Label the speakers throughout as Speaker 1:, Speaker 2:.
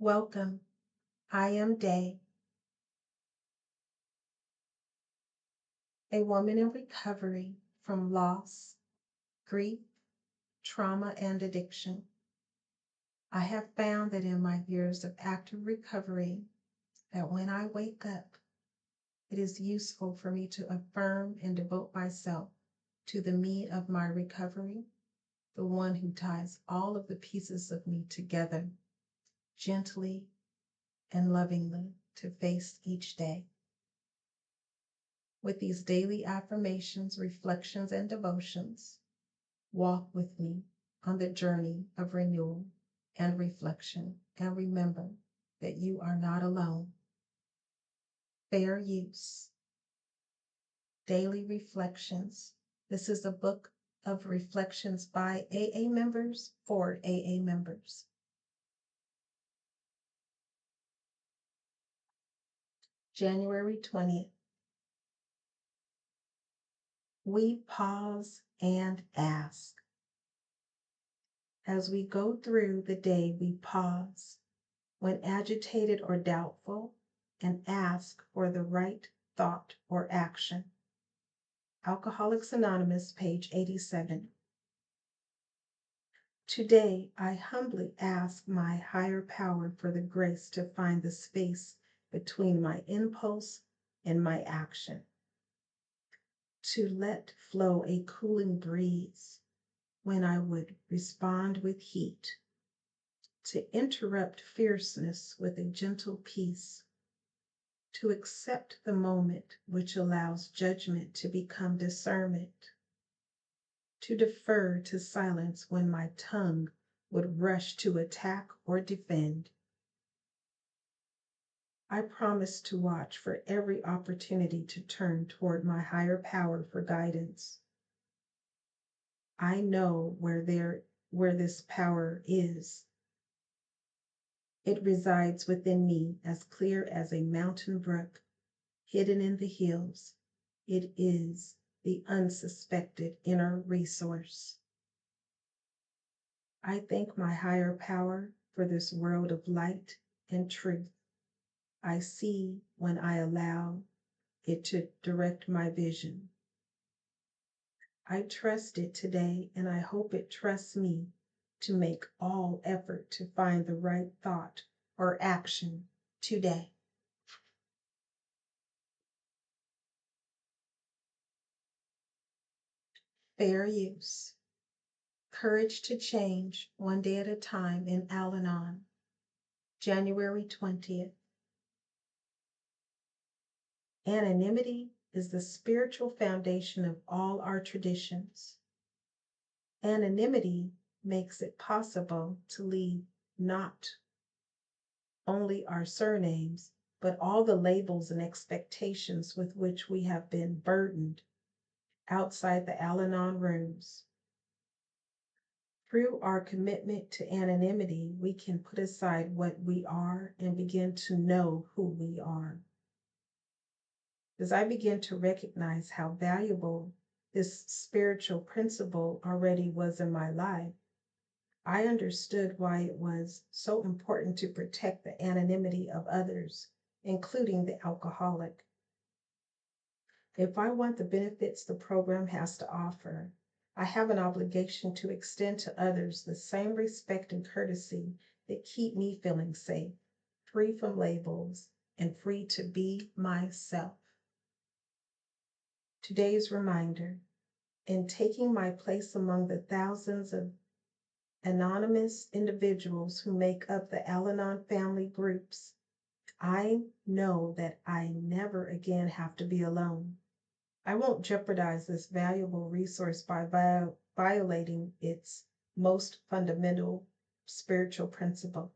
Speaker 1: Welcome. I am Day, a woman in recovery from loss, grief, trauma, and addiction. I have found that in my years of active recovery, that when I wake up, it is useful for me to affirm and devote myself to the me of my recovery, the one who ties all of the pieces of me together gently and lovingly to face each day. With these daily affirmations, reflections, and devotions, walk with me on the journey of renewal and reflection, and remember that you are not alone. Fair use. Daily reflections. This is a book of reflections by AA members for AA members. January 20th. We pause and ask. As we go through the day, we pause when agitated or doubtful and ask for the right thought or action. Alcoholics Anonymous, page 87. Today, I humbly ask my higher power for the grace to find the space between my impulse and my action, to let flow a cooling breeze when I would respond with heat, to interrupt fierceness with a gentle peace, to accept the moment which allows judgment to become discernment, to defer to silence when my tongue would rush to attack or defend. I promise to watch for every opportunity to turn toward my higher power for guidance. I know where this power is. It resides within me as clear as a mountain brook hidden in the hills. It is the unsuspected inner resource. I thank my higher power for this world of light and truth. I see when I allow it to direct my vision. I trust it today, and I hope it trusts me to make all effort to find the right thought or action today. Fair use. Courage to change one day at a time in Al-Anon, January 20th. Anonymity is the spiritual foundation of all our traditions. Anonymity makes it possible to leave not only our surnames, but all the labels and expectations with which we have been burdened outside the Al-Anon rooms. Through our commitment to anonymity, we can put aside what we are and begin to know who we are. As I begin to recognize how valuable this spiritual principle already was in my life, I understood why it was so important to protect the anonymity of others, including the alcoholic. If I want the benefits the program has to offer, I have an obligation to extend to others the same respect and courtesy that keep me feeling safe, free from labels, and free to be myself. Today's reminder: in taking my place among the thousands of anonymous individuals who make up the Al-Anon family groups, I know that I never again have to be alone. I won't jeopardize this valuable resource by violating its most fundamental spiritual principle.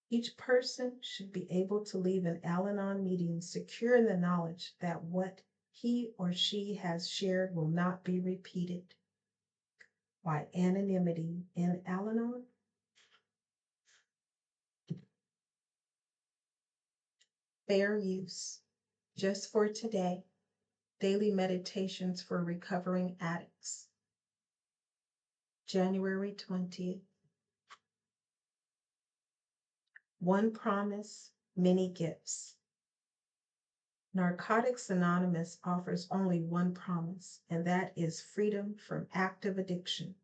Speaker 1: Each person should be able to leave an Al-Anon meeting secure in the knowledge that what he or she has shared will not be repeated. Why anonymity in Al-Anon? Fair use. Just for today, daily meditations for recovering addicts. January 20th. One promise, many gifts. Narcotics Anonymous offers only one promise, and that is freedom from active addiction.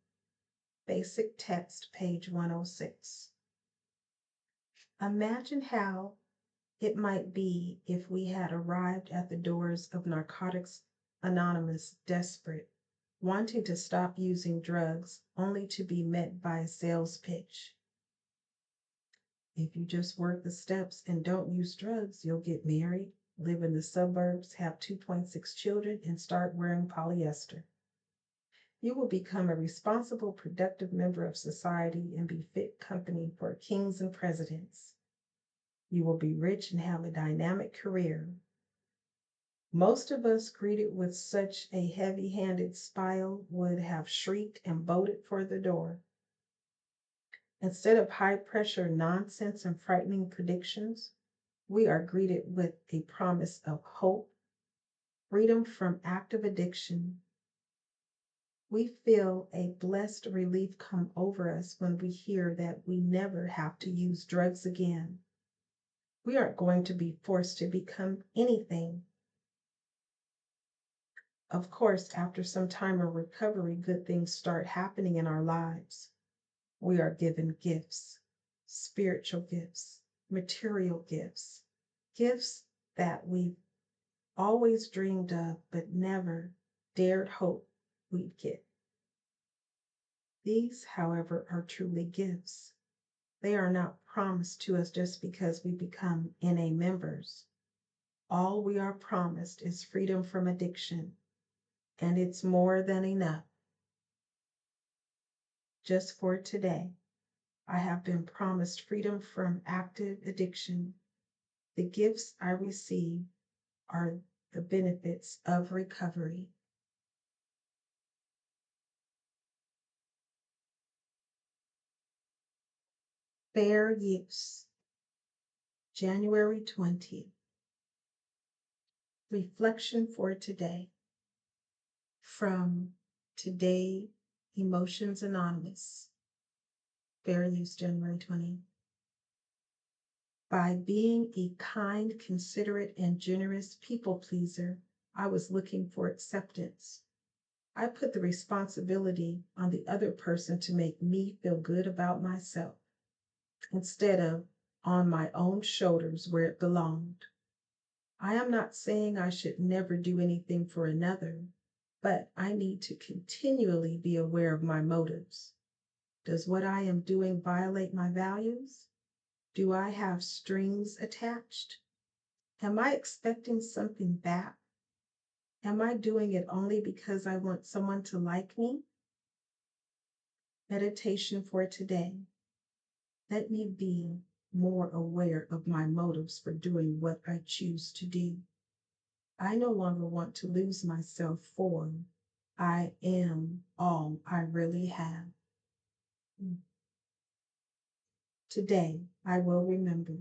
Speaker 1: Basic text, page 106. Imagine how it might be if we had arrived at the doors of Narcotics Anonymous desperate, wanting to stop using drugs, only to be met by a sales pitch. If you just work the steps and don't use drugs, you'll get married, live in the suburbs, have 2.6 children, and start wearing polyester. You will become a responsible, productive member of society and be fit company for kings and presidents. You will be rich and have a dynamic career. Most of us greeted with such a heavy-handed smile would have shrieked and bolted for the door. Instead of high-pressure nonsense and frightening predictions, we are greeted with a promise of hope, freedom from active addiction. We feel a blessed relief come over us when we hear that we never have to use drugs again. We aren't going to be forced to become anything. Of course, after some time of recovery, good things start happening in our lives. We are given gifts, spiritual gifts, material gifts, gifts that we've always dreamed of but never dared hope we'd get. These, however, are truly gifts. They are not promised to us just because we become NA members. All we are promised is freedom from addiction, and it's more than enough. Just for today, I have been promised freedom from active addiction. The gifts I receive are the benefits of recovery. Fair use, January 20th. Reflection for today from Today Emotions Anonymous. Fair use, January 20th. By being a kind, considerate, and generous people pleaser, I was looking for acceptance. I put the responsibility on the other person to make me feel good about myself, instead of on my own shoulders where it belonged. I am not saying I should never do anything for another, but I need to continually be aware of my motives. Does what I am doing violate my values? Do I have strings attached? Am I expecting something back? Am I doing it only because I want someone to like me? Meditation for today. Let me be more aware of my motives for doing what I choose to do. I no longer want to lose myself, for I am all I really have. Today, I will remember,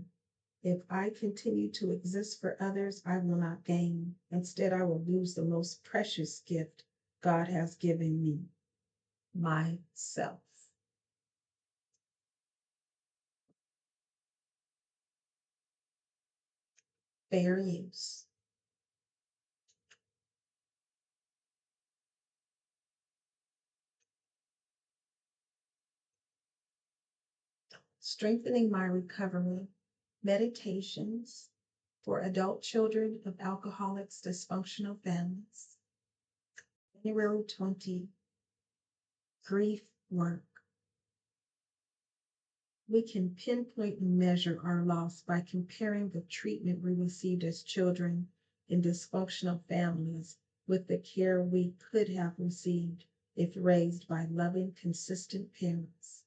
Speaker 1: if I continue to exist for others, I will not gain. Instead, I will lose the most precious gift God has given me, myself. Fair use. Strengthening my recovery. Meditations for adult children of alcoholics, dysfunctional families. January 20, grief work. We can pinpoint and measure our loss by comparing the treatment we received as children in dysfunctional families with the care we could have received if raised by loving, consistent parents.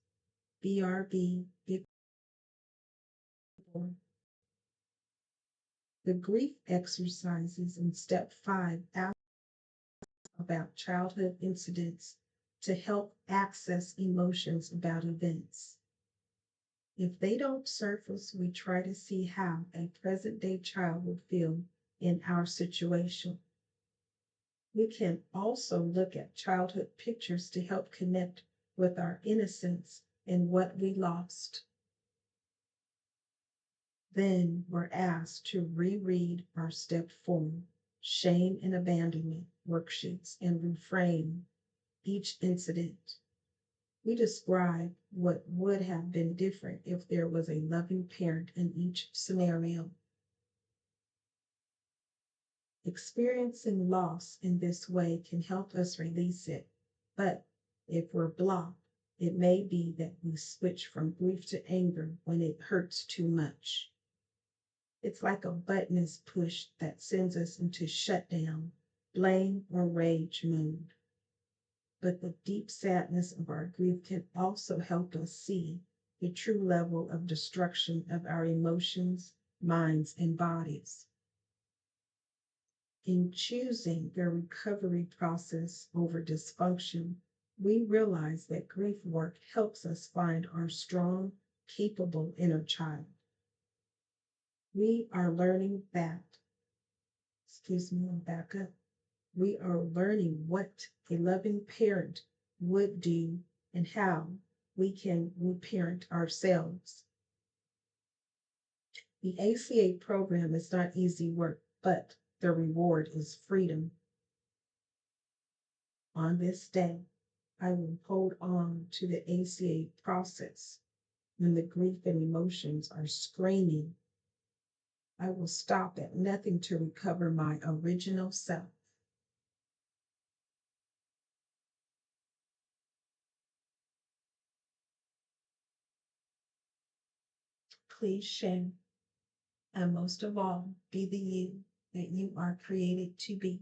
Speaker 1: BRB, Big Four. The grief exercises in step 5 ask about childhood incidents to help access emotions about events. If they don't surface, we try to see how a present day child would feel in our situation. We can also look at childhood pictures to help connect with our innocence and what we lost. Then we're asked to reread our step 4, shame and abandonment worksheets, and reframe each incident. We describe what would have been different if there was a loving parent in each scenario. Experiencing loss in this way can help us release it, but if we're blocked, it may be that we switch from grief to anger when it hurts too much. It's like a button is pushed that sends us into shutdown, blame, or rage mode. But the deep sadness of our grief can also help us see the true level of destruction of our emotions, minds, and bodies. In choosing the recovery process over dysfunction, we realize that grief work helps us find our strong, capable inner child. We are learning that, I'll back up. We are learning what a loving parent would do and how we can reparent ourselves. The ACA program is not easy work, but the reward is freedom. On this day, I will hold on to the ACA process when the grief and emotions are screaming. I will stop at nothing to recover my original self. Please share, and most of all, be the you that you are created to be.